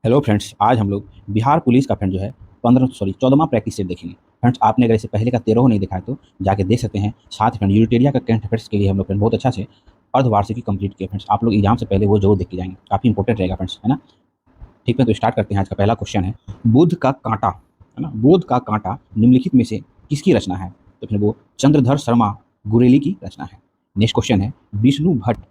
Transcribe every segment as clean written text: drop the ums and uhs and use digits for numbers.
Hello friends, आज हम लोग बिहार पुलिस का फ्रेंड जो है 14वां प्रैक्टिस सेट देखेंगे। फ्रेंड्स, आपने अगर इससे पहले का 13 नहीं देखा है तो जाके देख सकते हैं। साथ फ्रेंड यूटेरिया का करंट अफेयर्स के लिए हम लोग फ्रेंड बहुत अच्छा से अर्धवार्षिकी कंप्लीट किए। फ्रेंड्स, आप लोग एग्जाम से पहले वो जरूर देख के जाएंगे, काफ़ी इंपॉर्टेंट रहेगा फ्रेंड्स, है ना। ठीक है, तो स्टार्ट करते हैं। आज का पहला क्वेश्चन है, बुध का कांटा, है ना, बुध का कांटा निम्नलिखित में से किसकी रचना है? तो फिर वो चंद्रधर शर्मा गुरेली की रचना है। नेक्स्ट क्वेश्चन है, विष्णु भट्ट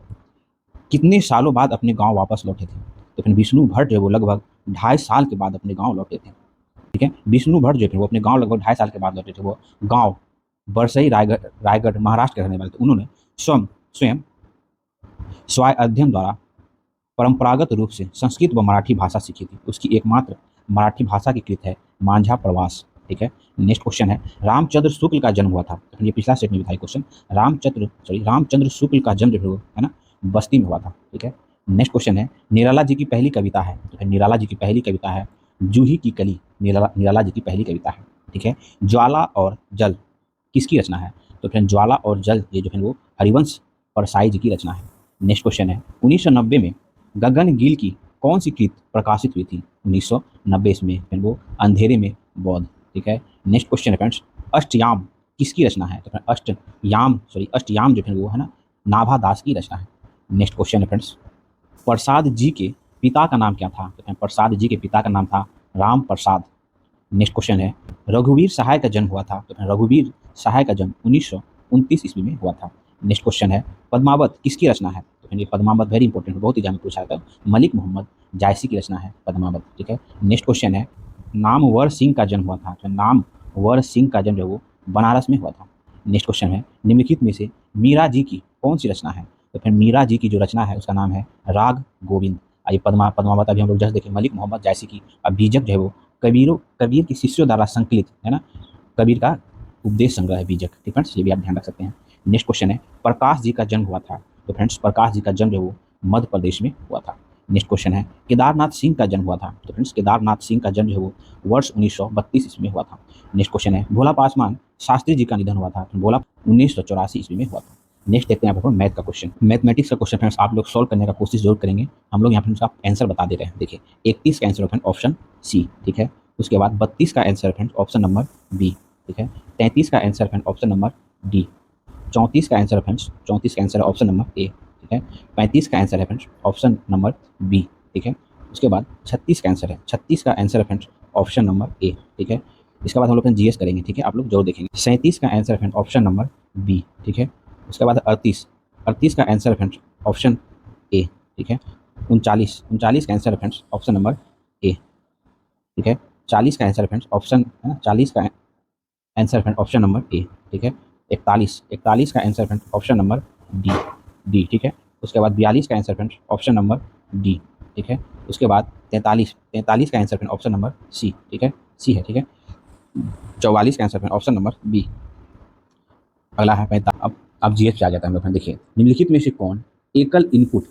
कितने सालों बाद अपने गांव वापस लौटे थे? तो फिर विष्णु भट्ट जो है वो लगभग 2.5 साल के बाद अपने गांव लौटे थे। ठीक है, विष्णु भट्ट जो थे वो अपने गांव लगभग 2.5 साल के बाद लौटे थे। वो गांव बरसई, रायगढ़ रायगढ़ महाराष्ट्र के रहने वाले थे। उन्होंने स्वयं स्वयं स्वाय अध्ययन द्वारा परंपरागत रूप से संस्कृत व मराठी भाषा सीखी थी। उसकी एकमात्र मराठी भाषा की कृत है मांझा प्रवास। ठीक है, नेक्स्ट क्वेश्चन है, रामचंद्र शुक्ल का जन्म हुआ था। तो ये पिछला सेट में भी था क्वेश्चन। रामचंद्र शुक्ल का जन्म जो है ना बस्ती में हुआ था। ठीक है, नेक्स्ट क्वेश्चन है, निराला जी की पहली कविता है। तो निराला जी की पहली कविता है जूही की कली। निराला जी की पहली कविता है। ठीक है, ज्वाला और जल किसकी रचना है? तो फ्रेंड, ज्वाला और जल ये जो है वो हरिवंश परसाई जी की रचना है। नेक्स्ट क्वेश्चन है, 1990 में गगनगिल की कौन सी कृत प्रकाशित हुई थी? 1990 में फिर वो अंधेरे में बौद्ध। ठीक है, नेक्स्ट क्वेश्चन है फ्रेंड्स, अष्टयाम किसकी रचना है? तो अष्टयाम जो है वो है ना नाभा दास की रचना है। नेक्स्ट क्वेश्चन है फ्रेंड्स, प्रसाद जी के पिता का नाम क्या था? तो प्रसाद जी के पिता का नाम था राम प्रसाद। नेक्स्ट क्वेश्चन है, रघुवीर सहाय का जन्म हुआ था। तो रघुवीर सहाय का जन्म 1929 ईस्वी में हुआ था। नेक्स्ट क्वेश्चन है, पद्मावत किसकी रचना है? तो ये पद्मावत वेरी इंपॉर्टेंट है, बहुत ही एग्जाम में पूछा था। मलिक मोहम्मद जायसी की रचना है पद्मावत। ठीक है, नेक्स्ट क्वेश्चन है, नामवर सिंह का जन्म हुआ था। तो नामवर सिंह का जन्म जो वो बनारस में हुआ था। नेक्स्ट क्वेश्चन है, निम्नलिखित में से मीरा जी की कौन सी रचना है? तो फिर मीरा जी की जो रचना है उसका नाम है राग गोविंद। आइए पद्मावत अभी हम लोग जस्ट देखें, मलिक मोहम्मद जायसी की। अब बीजक जो है वो कबीर के शिष्यों द्वारा संकलित है ना, कबीर का उपदेश संग्रह है बीजक। ठीक फ्रेंड्स, ये भी आप ध्यान रख सकते हैं। नेक्स्ट क्वेश्चन है, प्रकाश जी का जन्म हुआ था। तो फ्रेंड्स, प्रकाश जी का जन्म जो वो मध्य प्रदेश में हुआ था। नेक्स्ट क्वेश्चन है, केदारनाथ सिंह का जन्म हुआ था। तो फ्रेंड्स, केदारनाथ सिंह का जन्म जो है वो वर्ष 1932 ईस्वी में हुआ था। नेक्स्ट क्वेश्चन है, भोला पासवान शास्त्री जी का निधन हुआ था। तो भोला 1984 ईस्वी में हुआ था। नेक्स्ट देखते हैं यहाँ पर मैथ का क्वेश्चन, मैथमेटिक्स का क्वेश्चन फ्रेंड्स आप लोग सॉल्व करने का कोशिश जरूर करेंगे। हम लोग यहाँ पर उसका आंसर बता दे रहे हैं। देखिए, 31 का आंसर फ्रेंड ऑप्शन सी। ठीक है, उसके बाद 32 का answer friend option number B. ठीक है, 33 का answer friend option number D. 34 का आंसर फ्रेंड्स 34 का आंसर ऑप्शन नंबर ए। ठीक है, 35 का आंसर है फ्रेंड्स ऑप्शन नंबर बी। ठीक है, उसके बाद 36 का आंसर है 36 का आंसर है फ्रेंड्स ऑप्शन नंबर ए। ठीक है, इसके बाद हम लोग जीएस करेंगे। ठीक है, आप लोग जरूर देखेंगे। 37 का answer friend option number B. ठीक है, उसके बाद 38 38 का आंसर फ्रेंड्स ऑप्शन ए। ठीक है, 39 का answer friends option number A. ठीक है, 40 का आंसर फ्रेंड्स ऑप्शन है ना, 40 का answer friend option number A. ठीक है, 41 का answer friend option number D. ठीक है, उसके बाद 42 का answer friend option number D. ठीक है, उसके बाद 43 का answer friend option number C. ठीक है, सी है। ठीक है, 44 का answer friend option number B. अगला है 45। अब जीएस पे आ जाता है हम लोग। देखिए, निम्नलिखित में से कौन एकल इनपुट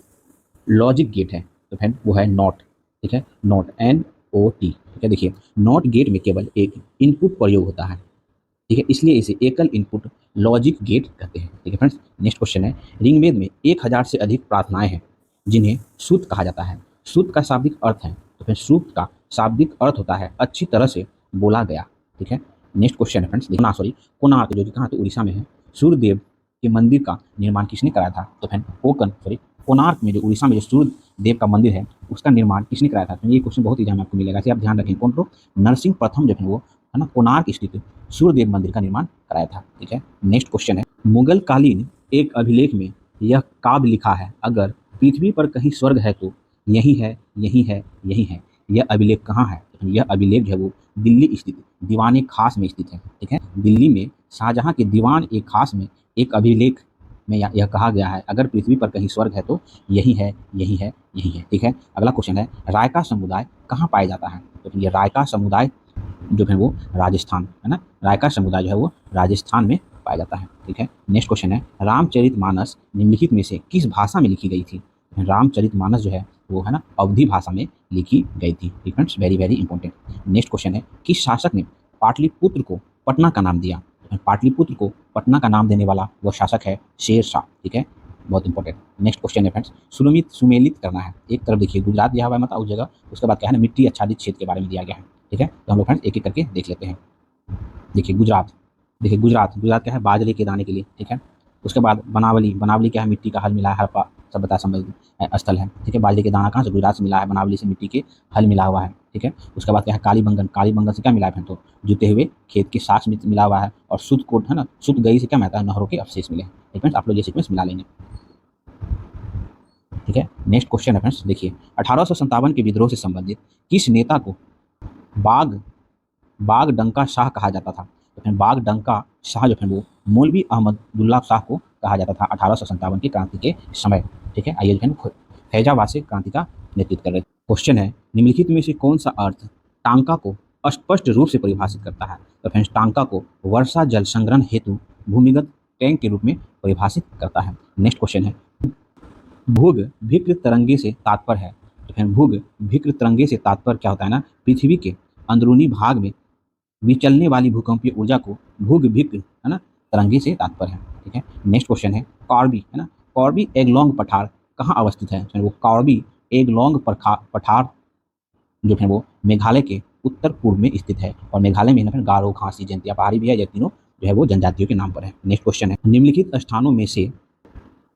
लॉजिक गेट है? तो फ्रेंड वो है नॉट। ठीक है, नॉट NOT। ठीक है, देखिए, नॉट गेट में केवल एक इनपुट प्रयोग होता है। ठीक है, इसलिए इसे एकल इनपुट लॉजिक गेट कहते हैं। ठीक है फ्रेंड्स, नेक्स्ट क्वेश्चन है, ऋग्वेद में 1000 से अधिक प्रार्थनाएं हैं जिन्हें सूक्त कहा जाता है। सूक्त का शाब्दिक अर्थ है, तो फिर सूक्त का शाब्दिक अर्थ होता है अच्छी तरह से बोला गया। ठीक है, नेक्स्ट क्वेश्चन है फ्रेंड्स, कोणार्क जो कि कहाँ, तो उड़ीसा में है। सूर्यदेव के मंदिर का निर्माण किसने कराया था? तो फिर कोणार्क में जो उड़ीसा में जो सूर्य देव का मंदिर है उसका निर्माण किसने कराया था? तो ये क्वेश्चन बहुत ही ज़्यादा आपको मिलेगा, इसे आप ध्यान रखें। कौन? तो नरसिंह प्रथम जो है वो है ना कोणार्क स्थित सूर्यदेव मंदिर का निर्माण कराया था। ठीक है, नेक्स्ट क्वेश्चन है, मुगल कालीन एक अभिलेख में यह काव्य लिखा है, अगर पृथ्वी पर कहीं स्वर्ग है तो यही है, यही है, यही है। यह अभिलेख कहाँ है? यह अभिलेख जो है वो दिल्ली स्थित दीवान ए खास में स्थित है। ठीक है, दिल्ली में शाहजहां के दीवान ए खास में एक अभिलेख में यह कहा गया है, अगर पृथ्वी पर कहीं स्वर्ग है तो यही है, यही है, यही है। ठीक है, अगला क्वेश्चन है, रायका समुदाय कहाँ पाया जाता है? तो ये रायका समुदाय जो है वो राजस्थान है ना, रायका समुदाय जो है वो राजस्थान में पाया जाता है। ठीक है, नेक्स्ट क्वेश्चन है, रामचरितमानस निम्नलिखित में से किस भाषा में लिखी गई थी? रामचरितमानस जो है वो है ना अवधी भाषा में लिखी गई थी। Friends, very very important. Next question है, किस शासक ने पाटलिपुत्र को पटना का नाम दिया? पाटलिपुत्र को पटना का नाम देने वाला वो शासक है शेर शाह। ठीक है, बहुत इंपॉर्टेंट। नेक्स्ट क्वेश्चन है फ्रेंड्स, सुमेलित करना है। एक तरफ देखिए गुजरात दिया हुआ है, मतलब उस जगह, उसके बाद क्या है ना, मिट्टी आच्छादित क्षेत्र के बारे में दिया गया है। ठीक है, तो हम लोग फ्रेंड्स एक एक करके देख लेते हैं। देखिए गुजरात, देखिए गुजरात, गुजरात क्या है, बाजरे के दाने के लिए। ठीक है, उसके बाद बनावली, बनावली क्या है, मिट्टी का हल मिला है, हड़प्पा सभ्यता संबंधित स्थल है। ठीक है, बाजरे के दाना कहाँ से, गुजरात से मिला है, बनावली से मिट्टी के हल मिला हुआ है। ठीक है, उसके बाद क्या है, कालीबंगन, कालीबंगन से क्या मिला है, तो जुते हुए खेत के साक्ष मिला हुआ है। और सुत कोट है ना, सुत गई से क्या मिलता है, नहरों के अवशेष मिले हैं। ठीक है, आप लोग ये सीक्वेंस मिला लेंगे। ठीक है, नेक्स्ट क्वेश्चन है फ्रेंड्स, देखिए 1857 के विद्रोह से संबंधित किस नेता को बाग बाग डंका शाह कहा जाता था। तो फिर बाग डंका शाह जो है वो मौलवी अहमदुल्ला शाह को कहा जाता था 1857 की क्रांति के समय। ठीक है, आइए जो है फैजाबाद से क्रांति का नेतृत्व कर रहे थे। क्वेश्चन है, निम्नलिखित में से कौन सा अर्थ टांका को स्पष्ट रूप से परिभाषित करता है। तो फ्रेंड्स टांका को वर्षा जल संग्रहण हेतु भूमिगत टैंक के रूप में परिभाषित करता है। नेक्स्ट क्वेश्चन है, भूग विकृ तरंगे से तात्पर्य है। तो फिर भूग विकृ तरंगे से तात्पर्य क्या होता है ना, पृथ्वी के अंदरूनी भाग में विचलने वाली भूकंपीय ऊर्जा को भूग विकृ है ना तरंगे से तात्पर्य है। ठीक है, नेक्स्ट क्वेश्चन है, कॉर्बी है ना, कॉर्बी एगलोंग पठार कहाँ अवस्थित है। तो वो कॉर्बी एगलोंग पठार जो है वो मेघालय के उत्तर पूर्व में स्थित है। और मेघालय में ना गारो, खासी, जयंतिया पहाड़ी भी है, ये तीनों जो है वो जनजातियों के नाम पर है। नेक्स्ट क्वेश्चन है, निम्नलिखित स्थानों में से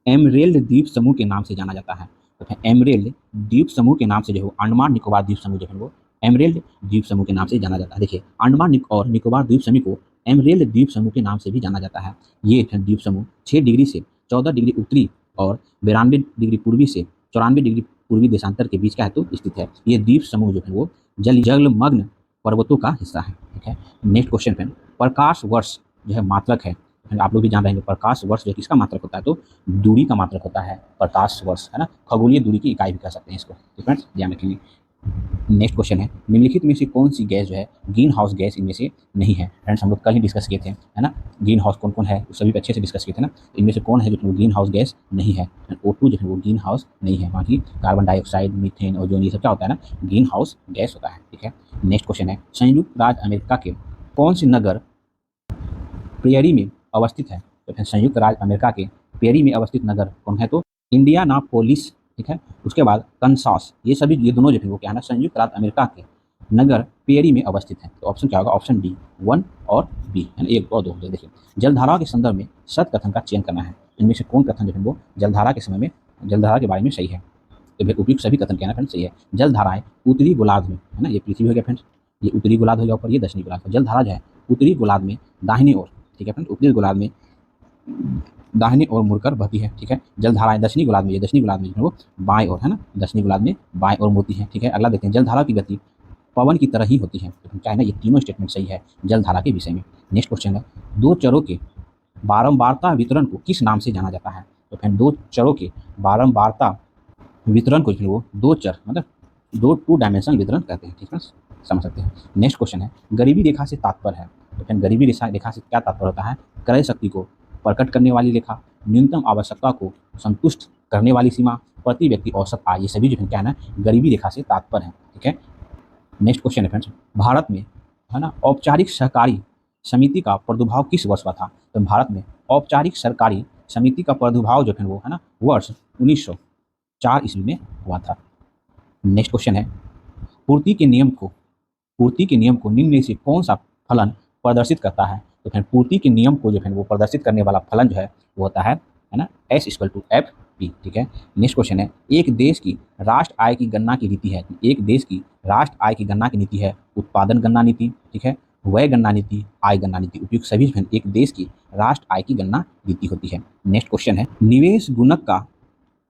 एमरेल्ड द्वीप समूह के नाम से जाना जाता है। तो फिर एमरेल्ड द्वीप समूह के नाम से जो है अंडमान निकोबार द्वीप समूह जो है वो एमरेल्ड द्वीप समूह के नाम से जाना जाता है। देखिए अंडमान और निकोबार द्वीप समूह को एमरेल्ड द्वीप समूह के नाम से भी जाना जाता है। ये द्वीप समूह 6 डिग्री से 14 डिग्री उत्तरी और 92 डिग्री पूर्वी से 94 डिग्री पूर्वी देशांतर के बीच का हेतु स्थित है। ये द्वीप समूह जो है वो जलमग्न पर्वतों का हिस्सा है। ठीक है, नेक्स्ट क्वेश्चन है, प्रकाश वर्ष जो है मात्रक है। आप लोग भी जान रहे हैं प्रकाश वर्ष जो किसका मात्रक होता है, तो दूरी का मात्रक होता है प्रकाश वर्ष, है ना, खगोलीय दूरी की इकाई भी कह सकते हैं इसको। ठीक है, ध्यान रखेंगे। नेक्स्ट क्वेश्चन है, निम्नलिखित में से कौन सी गैस जो है ग्रीन हाउस गैस इनमें से नहीं है। फ्रेंड्स हम लोग कल ही डिस्कस किए थे, है ना, ग्रीन हाउस कौन कौन है सभी अच्छे से डिस्कस किए थे ना। तो इनमें से कौन है जो ग्रीन हाउस गैस नहीं है, O2 जो है वो ग्रीन हाउस नहीं है। बाकी कार्बन डाइऑक्साइड, मीथेन, ओजोन, ये सब क्या होता है ना, ग्रीन हाउस गैस होता है। ठीक है, नेक्स्ट क्वेश्चन है, संयुक्त राज्य अमेरिका के कौन से नगर प्रेयरी में अवस्थित है। तो फिर संयुक्त राज्य अमेरिका के प्रेयरी में अवस्थित नगर कौन है, तो इंडियानापोलिस। ठीक है, उसके बाद कनसास, ये सभी ये दोनों जो है वो क्या है ना, संयुक्त राज्य अमेरिका के नगर प्रेयरी में अवस्थित है। तो ऑप्शन क्या होगा, ऑप्शन डी 1 और बी, है ना, 1 और 2। देखिए जलधारा के संदर्भ में सत कथन का चयन करना है। इनमें से कौन कथन जो है वो जलधारा के समय में, जलधारा के बारे में सही है। तो फिर उपयुक्त सभी कथन कहना फ्रेंड सही है। जलधाराएं उत्तरी गोलार्ध में, है ना, ये पृथ्वी हो गया फ्रेंड्स, ये उत्तरी गोलार्ध हो गया ऊपर, ये दक्षिणी गोलार्ध। जलधारा जो है उत्तरी गोलार्ध में दाहिनी ओर, ठीक है फ्रेंड, उत्तरी गोलार्ध में दाहिनी ओर मुड़कर बहती है। ठीक है, जलधाराएं दक्षिणी गोलार्ध में, ये दक्षिणी गोलार्ध में जो है वो बाएं ओर, है ना, दक्षिणी गोलार्ध में बाएं ओर मुड़ती है। ठीक है, अगला देखते हैं, जलधारा की गति पवन की तरह ही होती है। तो क्या है ना, ये तीनों स्टेटमेंट सही है जलधारा के विषय में। नेक्स्ट क्वेश्चन है, दो चरों के बारंबारता वितरण को किस नाम से जाना जाता है। तो फिर दो चरों के बारंबारता वितरण को वो दो चर मतलब दो 2 डायमेंशनल वितरण कहते हैं। ठीक है, समझ सकते हैं। नेक्स्ट क्वेश्चन है, गरीबी रेखा से तात्पर्य है। तो फिर गरीबी रेखा से क्या तात्पर्य होता है, क्रय शक्ति को प्रकट करने वाली रेखा, न्यूनतम आवश्यकता को संतुष्ट करने वाली सीमा, प्रति व्यक्ति औसत आय, ये सभी जो है क्या है ना, गरीबी रेखा से तात्पर्य है। ठीक है, नेक्स्ट क्वेश्चन है फ्रेंड्स, भारत में, है ना, औपचारिक सहकारी समिति का प्रादुर्भाव किस वर्ष हुआ था। तो भारत में औपचारिक सरकारी समिति का प्रादुर्भाव जो है वो, है ना, वर्ष 1904 ईस्वी में हुआ था। नेक्स्ट क्वेश्चन है, पूर्ति के नियम को निम्न में से कौन सा फलन प्रदर्शित करता है। तो फिर पूर्ति के नियम को जो है वो प्रदर्शित करने वाला फलन जो है वो होता है ना, S = FP। ठीक है, नेक्स्ट क्वेश्चन है, एक देश की राष्ट्र आय की गणना की नीति है। एक देश की राष्ट्र आय की गणना की नीति है उत्पादन गणना नीति, ठीक है, व्यय गणना नीति, आय गणना नीति। उपयुक्त सभी एक देश की राष्ट्र आय की गणना नीति होती है। नेक्स्ट क्वेश्चन है, निवेश गुणक का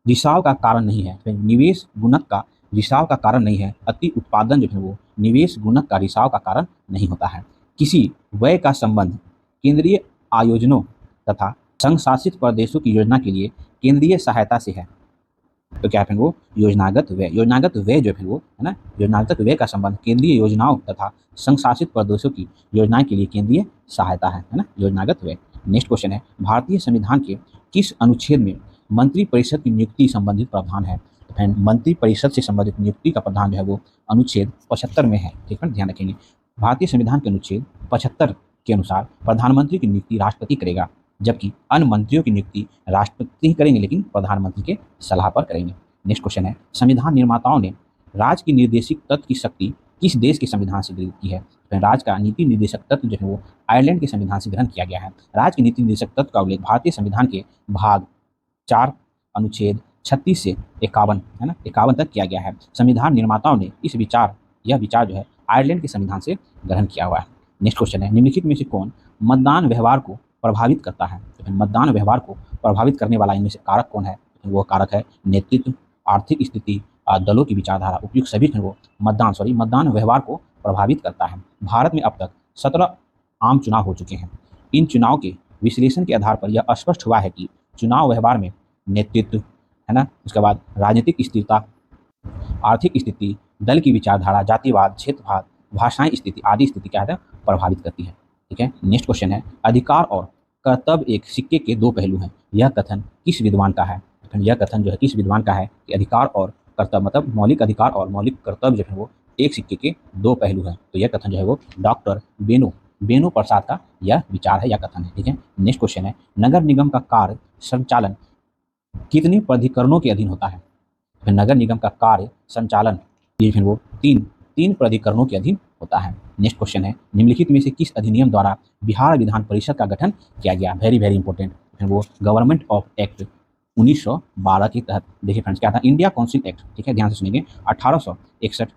रिसाव का कारण नहीं है। निवेश गुणक का रिसाव का कारण नहीं है, अति उत्पादन जो है वो निवेश गुणक का रिसाव का कारण नहीं होता है। किसी व्यय का संबंध केंद्रीय आयोजनों तथा संघ शासित प्रदेशों की योजना के लिए केंद्रीय सहायता से है। तो क्या है वो योजनागत व्यय, योजनागत व्यय जो है वो, है ना, योजनागत व्यय का संबंध केंद्रीय योजनाओं तथा संघ शासित प्रदेशों की योजनाएं के लिए केंद्रीय सहायता है ना, योजनागत व्यय। नेक्स्ट क्वेश्चन है, भारतीय संविधान के किस अनुच्छेद में मंत्री परिषद की नियुक्ति संबंधित प्रावधान है। तो मंत्री परिषद से संबंधित नियुक्ति का प्रावधान जो है वो अनुच्छेद 75 में है। ठीक है, ध्यान रखेंगे, भारतीय संविधान के अनुच्छेद 75 के अनुसार प्रधानमंत्री की नियुक्ति राष्ट्रपति करेगा। जबकि अन्य मंत्रियों की नियुक्ति राष्ट्रपति ही करेंगे, लेकिन प्रधानमंत्री के सलाह पर करेंगे। नेक्स्ट क्वेश्चन है, संविधान निर्माताओं ने राज्य की निर्देशिक तत्व की शक्ति किस देश के संविधान से ग्रहित की है? तो राज्य का नीति निर्देशक तत्व जो है वो आयरलैंड के संविधान से ग्रहण किया गया है। राज्य के नीति निर्देशक तत्व का उल्लेख भारतीय संविधान के भाग 4 अनुच्छेद 36 से 51 है ना 51 तक किया गया है। संविधान निर्माताओं ने यह विचार जो है आयरलैंड के संविधान से ग्रहण किया हुआ है। नेक्स्ट क्वेश्चन है, निम्नलिखित में से कौन मतदान व्यवहार को प्रभावित करता है? तो मतदान व्यवहार को प्रभावित करने वाला इनमें से कारक कौन है? तो वो कारक है नेतृत्व, आर्थिक स्थिति, दलों की विचारधारा। उपयुक्त सभी वो मतदान व्यवहार को प्रभावित करता है। भारत में अब तक 17 आम चुनाव हो चुके हैं। इन चुनाव के विश्लेषण के आधार पर यह स्पष्ट हुआ है कि चुनाव व्यवहार में नेतृत्व है ना, उसके बाद राजनीतिक स्थिरता, आर्थिक स्थिति, दल की विचारधारा, जातिवाद, क्षेत्रवाद, भाषाई स्थिति आदि स्थिति क्या है प्रभावित करती है। ठीक है। नेक्स्ट क्वेश्चन है, अधिकार और कर्तव्य एक सिक्के के दो पहलू हैं, यह कथन किस विद्वान का है? यह कथन जो है किस विद्वान का है कि अधिकार और कर्तव्य मतलब मौलिक अधिकार और मौलिक कर्तव्य जो है वो एक सिक्के के दो पहलू हैं। तो यह कथन जो है वो डॉक्टर बेनू प्रसाद का यह विचार है या कथन है। ठीक है। नेक्स्ट क्वेश्चन है, नगर निगम का कार्य संचालन कितने प्राधिकरणों के अधीन होता है? नगर निगम का कार्य संचालन ये फिर वो तीन प्राधिकरणों के अधीन होता है। नेक्स्ट क्वेश्चन है, निम्नलिखित में से किस अधिनियम द्वारा बिहार विधान परिषद का गठन किया गया? वेरी वेरी इंपॉर्टेंट, फिर वो गवर्नमेंट ऑफ एक्ट 1912 के तहत। देखिए फ्रेंड्स क्या था, इंडिया काउंसिल एक्ट। ठीक है, ध्यान से सुनिए। 1861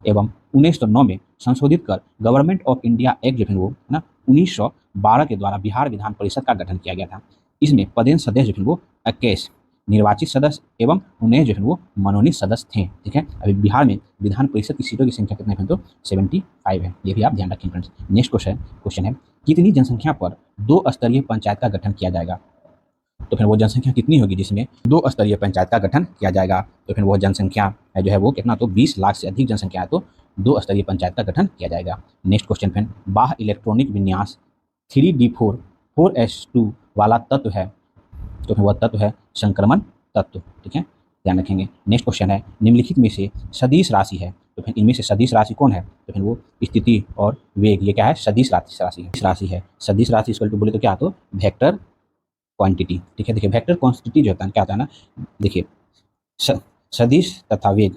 एवं 1909 में संशोधित कर गवर्नमेंट ऑफ इंडिया एक्ट जो है वो है ना 1912 के द्वारा बिहार विधान परिषद का गठन किया गया था। इसमें पदेन सदस्य जो है वो 21 निर्वाचित सदस्य एवं 19 जो है वो मनोनीत सदस्य थे। ठीक है। अभी बिहार में विधान परिषद की सीटों की संख्या कितने हैं? तो 75 है। ये भी आप ध्यान रखें फ्रेंड्स। नेक्स्ट क्वेश्चन है, कितनी जनसंख्या पर 2 स्तरीय पंचायत का गठन किया जाएगा? तो फिर वो जनसंख्या कितनी होगी जिसमें 2 स्तरीय पंचायत का गठन किया जाएगा? तो फिर वो जनसंख्या है जो है वो कितना, तो 20 लाख से अधिक जनसंख्या है तो 2 स्तरीय पंचायत का गठन किया जाएगा। नेक्स्ट क्वेश्चन फ्रेंड, बाह्य इलेक्ट्रॉनिक विन्यास 3D4 4s2 वाला तत्व है, तो फिर वह तत्व है संक्रमण तत्व। ठीक है, ध्यान रखेंगे। नेक्स्ट क्वेश्चन है, निम्नलिखित में से सदिश राशि है, तो फिर इनमें से सदिश राशि कौन है? तो फिर वो स्थिति और वेग, ये क्या है? सदिश राशि है। सदिश राशि इक्वल टू बोले तो क्या, तो वेक्टर क्वांटिटी। ठीक है। देखिए वेक्टर क्वांटिटी जो होता है क्या होता है ना, देखिए सदिश तथा वेग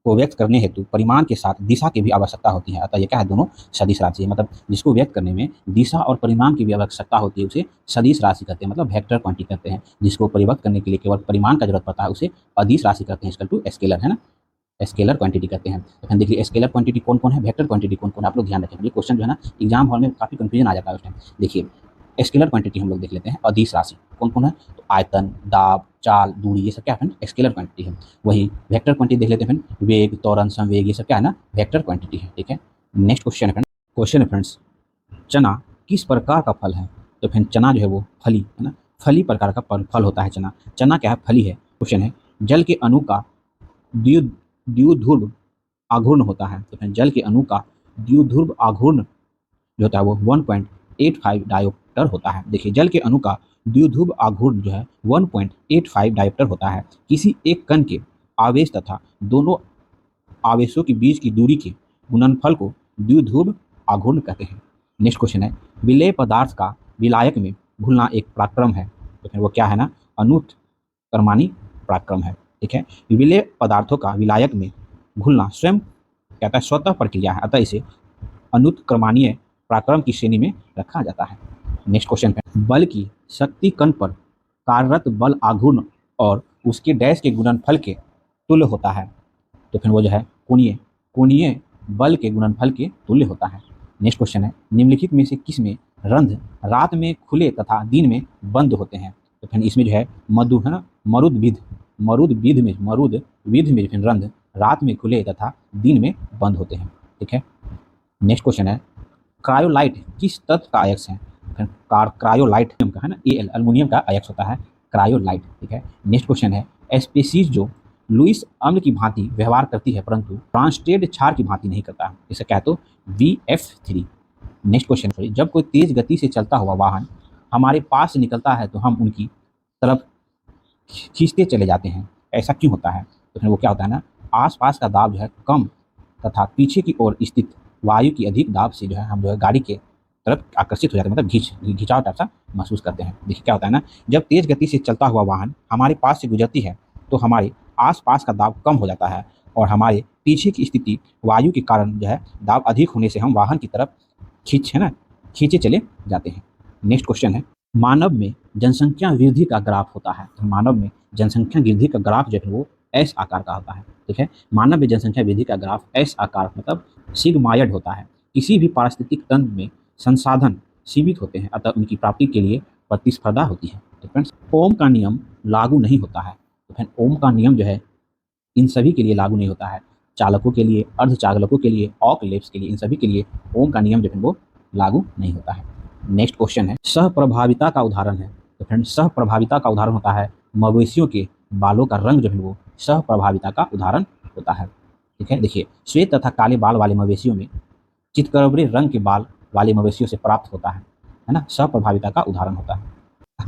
को व्यक्त करने हेतु परिमाण के साथ दिशा की भी आवश्यकता होती है। अतः ये क्या है? दोनों सदिश राशि है। मतलब जिसको व्यक्त करने में दिशा और परिमाण की भी आवश्यकता होती है उसे सदिश राशि कहते हैं, मतलब वेक्टर क्वांटिटी कहते हैं। जिसको परिवर्त करने के लिए केवल परिमाण का जरूरत पड़ता है उसे अदिश राशि कहते हैं, इक्वल टू स्केलर है ना, स्केलर क्वांटिटी कहते हैं। तो देखिए स्केलर क्वांटिटी कौन कौन है, वेक्टर क्वांटिटी कौन कौन है, आप लोग ध्यान रखें। ये क्वेश्चन जो है ना एग्जाम हॉल में काफी कंफ्यूजन आ जाता है उस टाइम। देखिए स्केलर क्वांटिटी हम लोग देख लेते हैं, अदिश राशि कौन कौन है, तो आयतन, दाब, चाल, दूरी, ये सब क्या है? स्केलर क्वांटिटी है। वही वेक्टर क्वांटिटी देख लेते हैं, वेग, त्वरण, संवेग, ये सब क्या है ना? वेक्टर क्वांटिटी है। ठीक है। नेक्स्ट क्वेश्चन है फ्रेंड्स, चना किस प्रकार का फल है? तो फिर चना जो है वो फली है ना, फली प्रकार का फल होता है चना। चना क्या है? फली है। क्वेश्चन है, जल के अणु का द्विध्रुव आघूर्ण होता है, तो फिर जल के अणु का द्विध्रुव आघूर्ण जो होता है वो 1.85 डायोप्टर होता है। देखिए जल के अणु का द्विध्रुव आघूर्ण जो है 1.85 डायोप्टर होता है। किसी एक कण के आवेश तथा दोनों आवेशों के बीच की दूरी के गुणनफल को द्विध्रुव आघूर्ण कहते हैं। नेक्स्ट क्वेश्चन है, विलेय पदार्थ का विलायक में घुलना एक पराक्रम है, तो फिर वो क्या है ना? अनुत्क्रमणी पराक्रम है। ठीक है। विलेय पदार्थों का विलायक में घुलना स्वयं कहता है स्वतः प्रक्रिया है, अतः इसे अनुत्क्रमणीय पराक्रम की श्रेणी में रखा जाता है। नेक्स्ट क्वेश्चन पे, बल की शक्ति कण पर कार्यरत बल आघूर्ण और उसके डैश के गुणनफल के तुल्य होता है, तो फिर वो जो है कोणीय बल के गुणनफल के तुल्य होता है। नेक्स्ट क्वेश्चन है, निम्नलिखित में से किस में रंध्र रात में खुले तथा दिन में बंद होते हैं? तो फिर इसमें जो है मधु है ना, मरुद विध में फिर रंध्र रात में खुले तथा दिन में बंद होते हैं। ठीक है। नेक्स्ट क्वेश्चन है, क्रायोलाइट किस तत्व का अयस्क है? क्रायोलाइट का है ना, Al अल्युमिनियम का अयस्क होता है क्रायोलाइट। ठीक है। नेक्स्ट क्वेश्चन है, स्पीसीज जो लुईस अम्ल की भांति व्यवहार करती है परंतु ट्रांसटेड क्षार की भांति नहीं करता है, इसे क्या है? तो VF3। नेक्स्ट क्वेश्चन, जब कोई तेज गति से चलता हुआ वाहन हमारे पास से निकलता है तो हम उनकी तरफ खींचते चले जाते हैं, ऐसा क्यों होता है? तो फिर वो क्या होता है ना, आसपास का दाब जो है कम तथा पीछे की ओर स्थित वायु की अधिक दाब से जो है हम जो है गाड़ी के तरफ आकर्षित हो जाते हैं, मतलब खिंचाव टाइप सा महसूस करते हैं। देखिए क्या होता है ना, जब तेज गति से चलता हुआ वाहन हमारे पास से गुजरती है तो हमारे आसपास का दाब कम हो जाता है और हमारे पीछे की स्थिति वायु के कारण जो है दाब अधिक होने से हम वाहन की तरफ खींचे चले जाते हैं। नेक्स्ट क्वेश्चन है, मानव में जनसंख्या वृद्धि का ग्राफ होता है। तो मानव में जनसंख्या वृद्धि का ग्राफ जो है वो एस आकार का होता है। ठीक है, मानव में जनसंख्या वृद्धि का ग्राफ एस आकार मतलब सिग्मायड होता है। किसी भी पारिस्थितिक तंत्र में संसाधन सीमित होते हैं, अतः उनकी प्राप्ति के लिए प्रतिस्पर्धा होती है। तो फ्रेंड्स, ओम का नियम लागू नहीं होता है। तो फ्रेंड, ओम का नियम जो है इन सभी के लिए लागू नहीं होता है। चालकों के लिए, अर्धचालकों के लिए, ऑकलेव्स के लिए, इन सभी के लिए ओम का नियम जो है वो लागू नहीं होता है। नेक्स्ट क्वेश्चन है, सहप्रभाविता का उदाहरण है। तो फ्रेंड, सहप्रभाविता का उदाहरण होता है मवेशियों के बालों का रंग जो है वो सहप्रभाविता का उदाहरण होता है। ठीक है, देखिए श्वेत तथा काले बाल वाले मवेशियों में चितकबरे रंग के बाल वाले मवेशियों से प्राप्त होता है ना, सहप्रभाविता का उदाहरण होता है।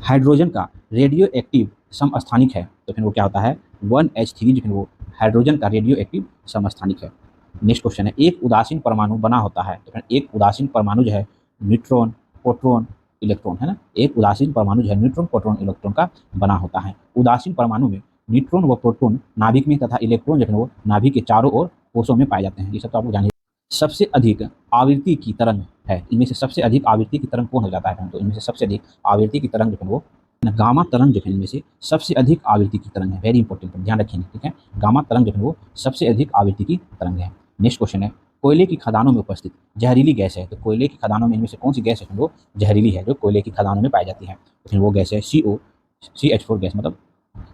हाइड्रोजन का रेडियो एक्टिव समस्थानिक है। तो फिर वो क्या होता है, 1H3 जो है वो हाइड्रोजन का रेडियो एक्टिव समस्थानिक है। नेक्स्ट क्वेश्चन है, एक उदासीन परमाणु बना होता है। तो फिर एक उदासीन परमाणु जो है न्यूट्रॉन, प्रोटॉन, इलेक्ट्रॉन है ना, एक उदासीन परमाणु जो है न्यूट्रॉन, प्रोटॉन, इलेक्ट्रॉन का बना होता है। उदासीन परमाणु में न्यूट्रॉन व प्रोटॉन नाभिक में तथा इलेक्ट्रॉन जो है वो नाभिक के चारों ओर कोषों में पाए जाते हैं। ये सब तो आपको जानिए। सबसे अधिक आवृत्ति की तरंग है, इनमें से सबसे अधिक आवृत्ति की तरंग कौन हो जाता है? तो इनमें से सबसे अधिक आवृत्ति की तरंग जो है वो गामा तरंग जो है इनमें से सबसे अधिक आवृत्ति की तरंग है। वेरी इंपॉर्टेंट, ध्यान रखिए। ठीक है, गामा तरंग जो है वो सबसे अधिक आवृत्ति की तरंग है। नेक्स्ट क्वेश्चन है, कोयले की खदानों में उपस्थित जहरीली गैस है। तो कोयले की खदानों में इनमें से कौन सी गैस है वो जहरीली है, जो कोयले की खदानों में पाई जाती है? तो फिर वो गैस है CH4 गैस, मतलब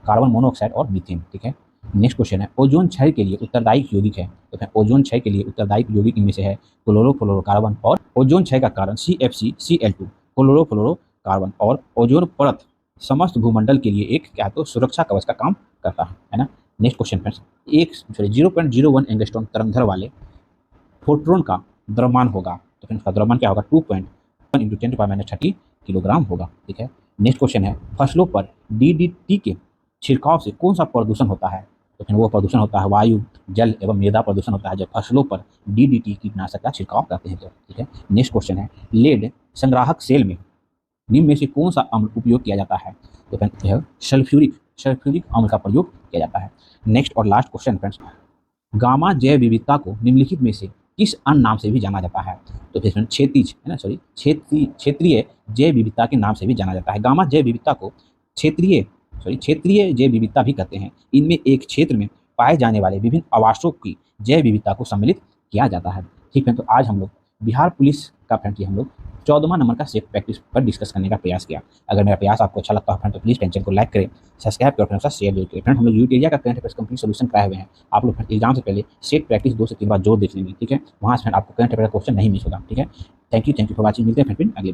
कार्बन मोनोऑक्साइड और मीथेन। ठीक है, नेक्स्ट क्वेश्चन है, ओजोन क्षय के लिए उत्तरदायी यौगिक है। तो फिर ओजोन क्षय के लिए उत्तरदायी यौगिक इनमें से है क्लोरोफ्लोरोकार्बन, और ओजोन क्षय का कारण CFC-Cl2 क्लोरोफ्लोरोकार्बन, और ओजोन परत समस्त भूमंडल के लिए एक क्या तो सुरक्षा कवच का काम करता है ना। नेक्स्ट क्वेश्चन फ्रेंड्स, 0.01 एंगस्ट्रॉम तरंगधर वाले फोटोन का द्रव्यमान होगा। तो फिर उसका द्रव्यमान क्या होगा, 2.1 × 10⁻30 किलोग्राम होगा। ठीक है, नेक्स्ट क्वेश्चन है, फसलों पर DDT के छिड़काव से कौन सा प्रदूषण होता है? तो फिर वो प्रदूषण होता है वायु, जल एवं मृदा प्रदूषण होता है जब फसलों पर DDT कीटनाशक का छिड़काव करते हैं तो। ठीक है, नेक्स्ट क्वेश्चन है, लेड संग्राहक सेल में निम्न में से कौन सा अम्ल उपयोग किया जाता है? तो फिर सल्फ्यूरिक अम्ल का प्रयोग किया जाता है। नेक्स्ट और लास्ट क्वेश्चन फ्रेंड्स, गामा जैव विविधता को निम्नलिखित में से किस अन्य नाम से भी जाना जाता है? तो फिर क्षेत्रीय जैव विविधता के नाम से भी जाना जाता है। गामा जैव विविधता को क्षेत्रीय जैव विविधता भी कहते हैं। इनमें एक क्षेत्र में पाए जाने वाले विभिन्न आवासों की जैव विविधता को सम्मिलित किया जाता है। ठीक है, तो आज हम लोग बिहार पुलिस का फ्रेंड की हम लोग 14वां नंबर का सेट प्रैक्टिस पर डिस्कस करने का प्रयास किया। अगर मेरा प्रयास आपको अच्छा लगता है फ्रेंड तो प्लीज़ चैनल को लाइक करें, सब्सक्राइब करें, फ्रेंड शेयर जरूर करें। फ्रेंड, हम लोग यूटेरिया का करंट अफेयर्स कंप्लीट सोल्यूशन कराए हुए हैं। आप लोग एग्जाम से पहले सेट प्रैक्टिस 2 से 3 बार जोर देख लेंगे। ठीक है, वहाँ से फ्रेंड आपको करंट अफेयर क्वेश्चन नहीं मिस होगा। ठीक है, थैंक यू फॉर वॉचिंग। मिलते हैं फ्रेंड अगले